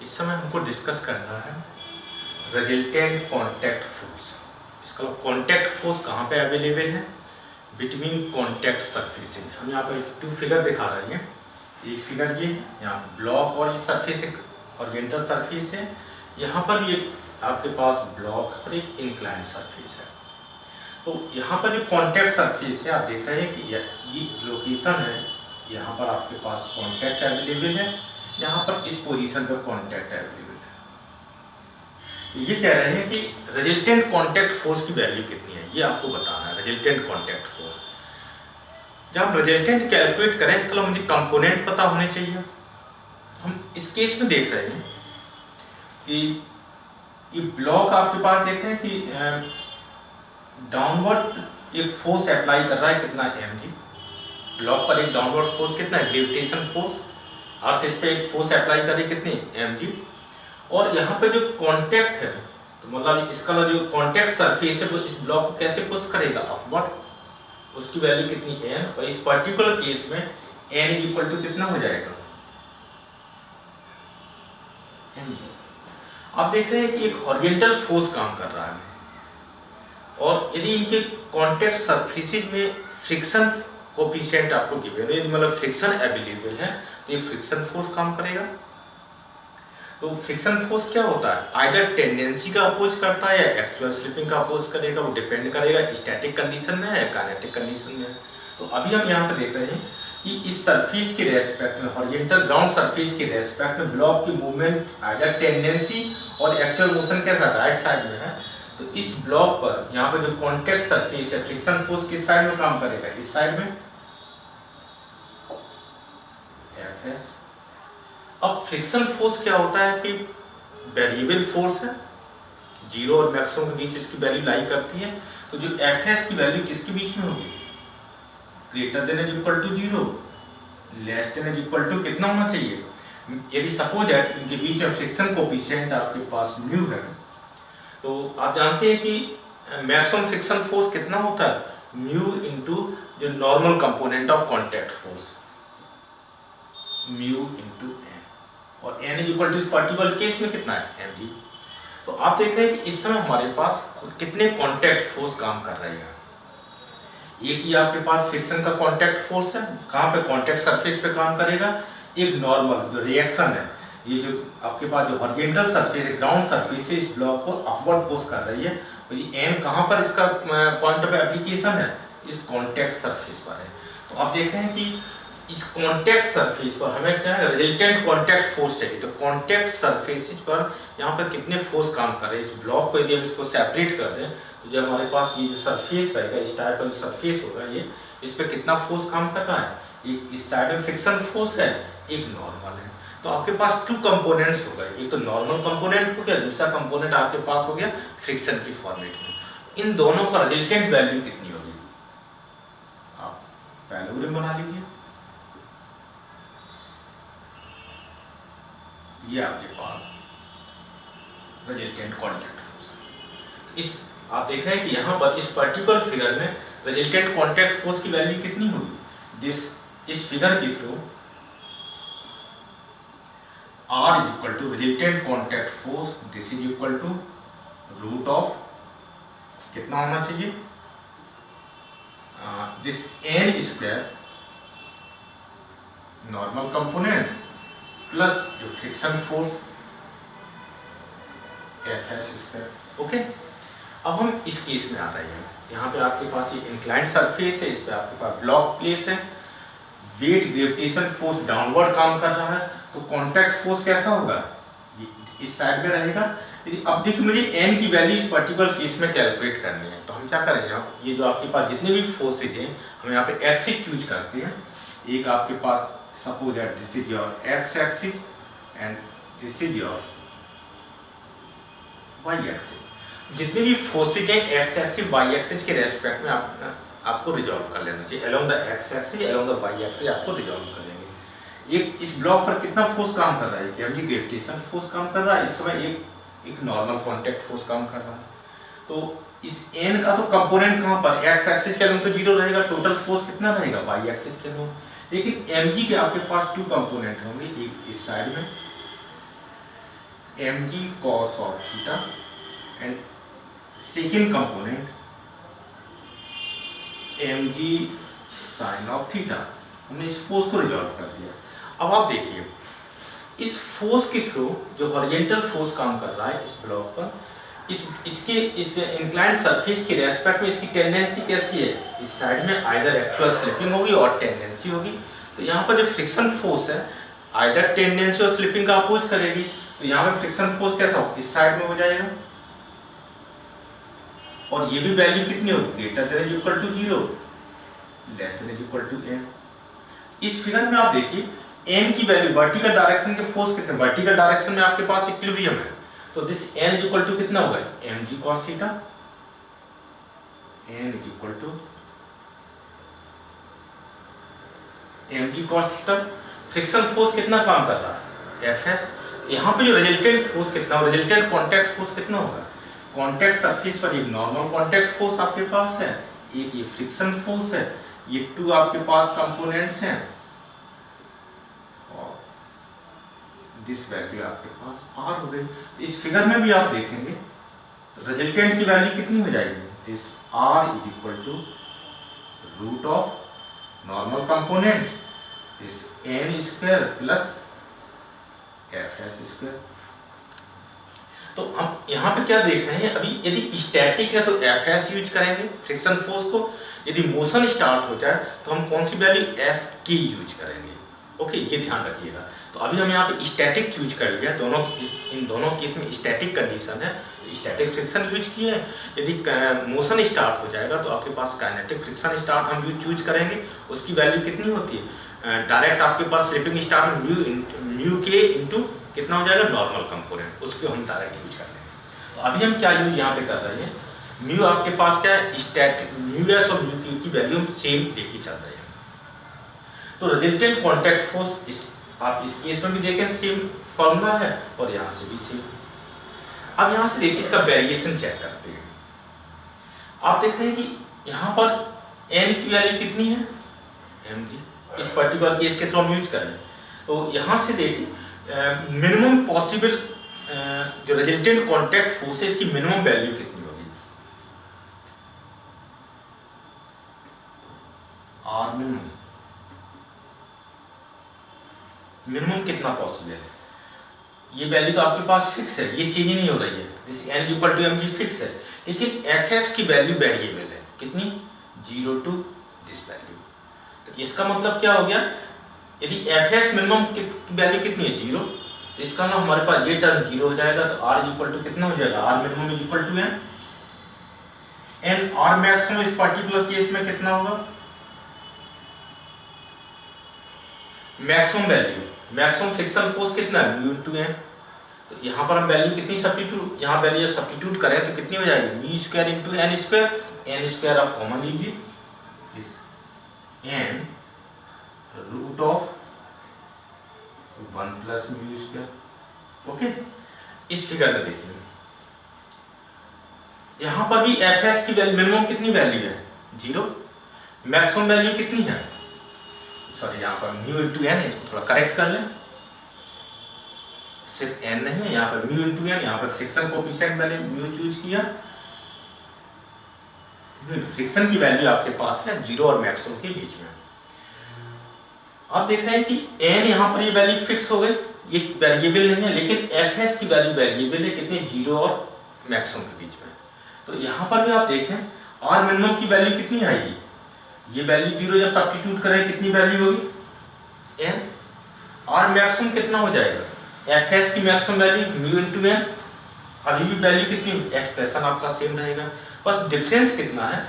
इस समय हमको डिस्कस करना है रिजल्टेंट कॉन्टैक्ट फोर्स। इसका कॉन्टैक्ट फोर्स कहाँ पे अवेलेबल है? Between contact surfaces. हम यहाँ पर टू फिगर दिखा रहे हैं। एक फिगर ये यहाँ ब्लॉक और ये सरफेस एक हॉरिजॉन्टल सरफेस है, यहाँ पर भी एक आपके पास ब्लॉक और एक इंक्लाइंड सरफेस है। तो यहाँ पर जो कॉन्टैक्ट सरफेस है आप देख रहे हैं कि ये लोकेशन है, यहाँ पर आपके पास कॉन्टैक्ट अवेलेबल है, यहाँ पर इस पोजीशन पर कॉन्टैक्ट अवेलेबल है। तो ये कह रहे हैं कि रिजल्टेंट कॉन्टैक्ट फोर्स की वैल्यू कितनी है, ये आपको बताना है। रिजल्टेंट कॉन्टैक्ट फोर्स जब हम रिजल्टेंट कैलकुलेट करें, इसके लिए मुझे कंपोनेंट पता होने चाहिए। हम इस केस में देख रहे हैं कि ये ब्लॉक आपके पास देख रहे हैं कि डाउनवर्ड एक फोर्स अप्लाई कर रहा है, कितना mg। ब्लॉक पर एक डाउनवर्ड फोर्स कितना है, ग्रेविटेशन फोर्स। अर्थ इस पे एक फोर्स अप्लाई कर रही है, कितनी mg। और यहाँ पे जो कांटेक्ट है, तो मतलब इसका जो कांटेक्ट सरफेस है वो इस ब्लॉक को कैसे पुश करेगा, अपवर्ड। उसकी वैल्यू कितनी n, और इस पर्टिकुलर केस में n इक्वल टू कितना हो जाएगा, mg। आप देख रहे हैं कि एक हॉरिजॉन्टल फोर्स काम कर रहा है, और यदि इनके कांटेक्ट सरफेसेज में फ्रिक्शन कोफिशिएंट आपको गिवन है, यदि मतलब फ्रिक्शन अवेलेबल है, तो ये फ्रिक्शन फोर्स काम करेगा। तो फ्रिक्शन फोर्स क्या होता है, आइदर टेंडेंसी का अपोज करता है या एक्चुअल स्लिपिंग का अपोज करेगा। वो डिपेंड करेगा स्टैटिक कंडीशन में या काइनेटिक कंडीशन में। तो अभी हम यहाँ पे देख रहे हैं कि इस सरफेस के रेस्पेक्ट में, हॉरिजॉन्टल ग्राउंड सरफेस के रेस्पेक्ट में ब्लॉक की मूवमेंट आइदर टेंडेंसी और एक्चुअल मोशन कैसा राइट साइड में है। तो इस ब्लॉक पर यहाँ पे जो कॉन्टैक्ट सरफेस है, फ्रिक्शन फोर्स किस साइड में काम करेगा, इस साइड में, Fs। अब फ्रिक्शन फोर्स क्या होता है कि वेरिएबल फोर्स है, जीरो और मैक्सिमम के बीच इसकी वैल्यू लाई करती है। तो जो Fs की वैल्यू किसके बीच में होगी, greater than is equal to zero, less than is equal to कितना होना चाहिए। यदि सपोज है इनके बीच में फ्रिक्शन कोफिशिएंट आपके पास म्यू है, तो आप जानते हैं कि मैक्सिमम फ्रिक्शन फोर्स कितना होता है, म्यू इनटू जो normal component of contact force, mu into N, और एन इज इक्वल टू इस पर्टिकुलर केस में कितना है, mg। तो आप देख रहे हैं कि इस समय हमारे पास कितने कांटेक्ट फोर्स काम कर रहे हैं। एक ही आपके पास फ्रिक्शन का कांटेक्ट फोर्स है, कहाँ पे, कांटेक्ट सरफेस पे काम करेगा। एक नॉर्मल जो रिएक्शन है, ये जो आपके पास जो हॉरिजॉन्टल सरफेस है, ग्राउंड सरफेस है, इस ब्लॉक को अपवर्ड पुश कर रही है। तो ये एन कहाँ पर इसका पॉइंट ऑफ एप्लीकेशन है, इस कांटेक्ट सरफेस पर है। तो आप देख रहे हैं कि इस कांटेक्ट सरफेस पर हमें क्या है, रिजल्टेंट कांटेक्ट फोर्स चाहिए। तो कांटेक्ट सरफेसेज पर यहाँ पर कितने फोर्स काम कर रहे हैं। इस ब्लॉक को यदि हम इसको सेपरेट कर दें, तो जब हमारे पास ये जो सरफेस रहेगा, इस टाइप का जो सरफेस होगा, ये इस पर कितना फोर्स काम कर रहा है, एक इस साइड में फ्रिक्शन फोर्स है, एक नॉर्मल है। तो आपके पास टू कंपोनेंट्स हो गए, एक तो नॉर्मल कंपोनेंट हो गया, दूसरा कंपोनेंट आपके पास हो गया फ्रिक्शन की फॉर्मेट में। इन दोनों का रिजल्टेंट वैल्यू कितनी होगी, आप पैरेललोग्राम बना लीजिए। ये आपके पास रिजल्टेंट कांटेक्ट फोर्स। इस आप देख रहे हैं कि यहाँ पर इस पर्टिकुलर फिगर में रिजल्टेंट कांटेक्ट फोर्स की वैल्यू कितनी होगी, इस फिगर के through R is equal to resultant contact force, this is equal to root of कितना होना चाहिए, this n square normal component plus जो फ्रिक्शन फोर्स Fs स्क्वायर। ओके, अब हम इस केस में आ रहे हैं। यहाँ पे आपके पास ये इंक्लाइंड सरफेस है, इस पे आपके पास ब्लॉक प्लेस है, वेट ग्रेविटेशन फोर्स डाउनवर्ड काम कर रहा है। तो कांटेक्ट फोर्स कैसा होगा, इस साइड में रहेगा। अब देखिए मुझे n की वैल्यू इस पर्टिकुलर केस में कैलकुलेट करनी है। तो हम क्या करेंगे, आप ये जो आपके पास जितने भी फोर्सेज हैं, हम यहाँ पे एक्सिस चूज करते हैं। एक आपके पास suppose that this is your x axis and this is your y axis. जितने भी फोर्सेज हैं एक्स एक्सिस वाई एक्सिस के रेस्पेक्ट में आपको रिजॉल्व कर लेना चाहिए। Along the x axis along the y axis आपको रिजॉल्व कर लेंगे। एक इस ब्लॉक पर कितना फोर्स काम कर रहा है, क्या जी ग्रेविटेशन फोर्स काम कर रहा है। इस समय एक नॉर्मल कांटेक्ट फोर्स काम कर रहा है। तो इस n का तो कंपोनेंट कहाँ पर, एक्स एक्सिस के अलोंग तो जीरो रहेगा, टोटल फोर्स कितना रहेगा वाई एक्सिस के अलोंग। लेकिन mg के आपके पास टू कंपोनेंट होंगे, एक इस साइड में mg cos of theta and second component mg sin of theta। हमने इस फोर्स को रिजॉल्व कर दिया। अब आप देखिए इस फोर्स के थ्रू जो हॉरिजॉन्टल फोर्स काम कर रहा है इस ब्लॉक पर, इस इंक्लाइंड सरफेस के रेस्पेक्ट में इसकी टेंडेंसी कैसी है, इस साइड में आइदर एक्चुअल स्लिपिंग होगी और टेंडेंसी होगी। तो यहाँ पर जो फ्रिक्शन फोर्स है आइदर टेंडेंसी और स्लिपिंग का अपोज करेगी। तो यहाँ पे फ्रिक्शन फोर्स कैसा हो, इस साइड में हो जाएगा और ये भी वैल्यू कितनी होगी, greater than equal to 0 less than equal to m। इस फिगर में आप देखिए m की वैल्यू वर्टिकल डायरेक्शन के फोर्स कितने, वर्टिकल डायरेक्शन में आपके पास इक्विलिब्रियम है तो this n is equal to कितना होगा, mg cos theta, n is equal to mg cos theta. Friction force कितना काम कर रहा है, Fs। यहाँ पे जो रिजल्टेंट फोर्स कितना हो, रिजल्टेंट कांटेक्ट फोर्स कितना होगा, कांटेक्ट सरफेस पर एक नॉर्मल कांटेक्ट फोर्स आपके पास है, एक ये फ्रिक्शन फोर्स है, ये 2 आपके पास कंपोनेंट्स हैं और दिस वैल्यू आपके पास r हो गई। इस फिगर में भी आप देखेंगे रिजल्टेंट की वैल्यू कितनी हो जाएगी, this r is equal to root of normal component this n square plus fs square. तो हम यहाँ पे क्या देख रहे हैं, अभी यदि स्टैटिक है तो fs यूज करेंगे फ्रिक्शन फोर्स को, यदि मोशन स्टार्ट हो जाए तो हम कौन सी वैल्यू f की यूज करेंगे। ओके, ये ध्यान रखिएगा। तो अभी हम यहाँ पे स्टैटिक चूज कर लिया, इन दोनों केस में स्टैटिक कंडीशन है, स्टैटिक फ्रिक्शन यूज किए। यदि मोशन स्टार्ट हो जाएगा तो आपके पास काइनेटिक फ्रिक्शन स्टार्ट हम चूज करेंगे, उसकी वैल्यू कितनी होती है, डायरेक्ट आपके पास स्लिपिंग स्टार्ट म्यू के इंटू कितना हो जाएगा नॉर्मल कंपोनेंट, उसको हम डायरेक्ट यूज कर लेंगे। तो अभी हम क्या यूज यहाँ पे कर रहे हैं, म्यू आपके पास क्या है, स्टैटिक म्यू एस और म्यू क्यू की वैल्यू हम सेम लेके चल रहे हैं। तो रिजल्टेंट कांटेक्ट फोर्स आप इस केस में भी देखें सेम फॉर्मूला है और यहाँ से भी सेम। अब यहाँ से देखिए इसका वेरिएशन चेक करते हैं। आप देख रहे हैं कि यहाँ पर n की वैल्यू कितनी है, mg, इस पर्टिकुलर केस के थ्रू हम यूज करें तो यहाँ से देखिए मिनिमम पॉसिबल जो रिजल्टेंट कांटेक्ट फोर्स है इसकी मिनिमम वैल्यू कितनी होगी, r मिनिमम कितना पॉसिबल है, ये वैल्यू तो आपके पास फिक्स है, ये चेंज नहीं हो रही है, this n equal to mg fix है, लेकिन fs की वैल्यू वेरिएबल है, कितनी 0 टू दिस वैल्यू। तो इसका मतलब क्या हो गया, यदि fs मिनिमम की वैल्यू कितनी है 0, तो इसका ना हमारे पास ये टर्म 0 हो जाएगा, तो r इक्वल टू कितना हो जाएगा, r minimum is equal to n r maximum इस पर्टिकुलर केस में कितना होगा, maximum value, maximum friction force कितना है म्यू इनटू n। तो यहाँ पर हम वैल्यू कितनी सब्स्टिट्यूट, यहाँ वैल्यू सब्स्टिट्यूट करें तो कितनी हो जाएगी, mu square into n square, n square आप कॉमन लीजिए, n root of 1 plus mu square. Okay, इस फिगर में देखिए यहाँ पर भी fs की वैल्यू मिनिमम कितनी वैल्यू है 0, मैक्सिमम वैल्यू कितनी है, सॉरी यहाँ पर म्यू इनटू n, इसको थोड़ा करेक्ट कर लें, सिर्फ n नहीं है, यहाँ पर म्यू इनटू n, यहाँ पर फ्रिक्शन कोएफिशिएंट मैंने म्यू चूज किया, फ्रिक्शन की वैल्यू आपके पास है 0 और मैक्सिमम के बीच में। आप देख रहे हैं कि n यहाँ पर ये वैल्यू फिक्स हो गई, ये वेरिएबल नहीं है, लेकिन fs की वैल्यू वेरिएबल है, कितनी 0 और मैक्सिमम के बीच में। तो यहाँ पर भी आप देखें r मिनिमम की वैल्यू कितनी आएगी, ये वैल्यू 0 जब सब्स्टिट्यूट करें कितनी वैल्यू होगी n, r मैक्सिमम कितना हो जाएगा, fs की maximum value mu into n, अभी भी वैल्यू कितनी, एक्सप्रेशन आपका सेम रहेगा, बस डिफरेंस कितना है,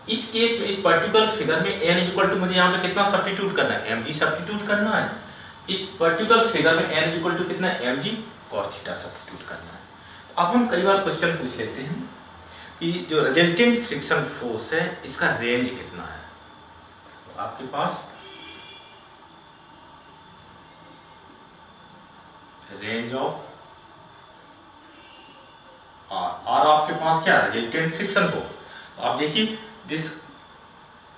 इस केस में इस पर्टिकुलर फिगर में n इक्वल टू मुझे यहाँ पे कितना सब्स्टिट्यूट करना है, mg सब्स्टिट्यूट करना है, इस पर्टिकुलर फिगर में n इक्वल टू कितना है, mg cos थीटा सब्स्टिट्यूट करना है। अब हम कई बार क्वेश्चन पूछ लेते हैं कि जो रिजल्टेंट फ्रिक्शन फोर्स है इसका रेंज कितना है, तो आपके पास रेंज ऑफ r आपके पास क्या है, रिजल्टेंट फ्रिक्शन फोर्स। आप देखिए दिस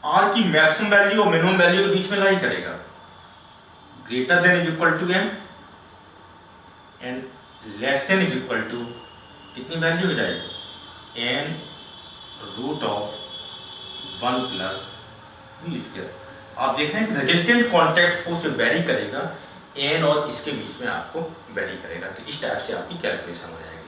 r की मैक्सिमम वैल्यू और मिनिमम वैल्यू के बीच में लाई करेगा, greater than is equal to m and less than is equal to कितनी वैल्यू हो जाएगी, N root of 1 plus v square. आप देख रहे हैं कि रिजल्टेंट कॉन्टैक्ट फोर्स जो वेरी करेगा एन और इसके बीच में आपको वेरी करेगा। तो इस टाइप से आपकी कैलकुलेशन हो जाएगा।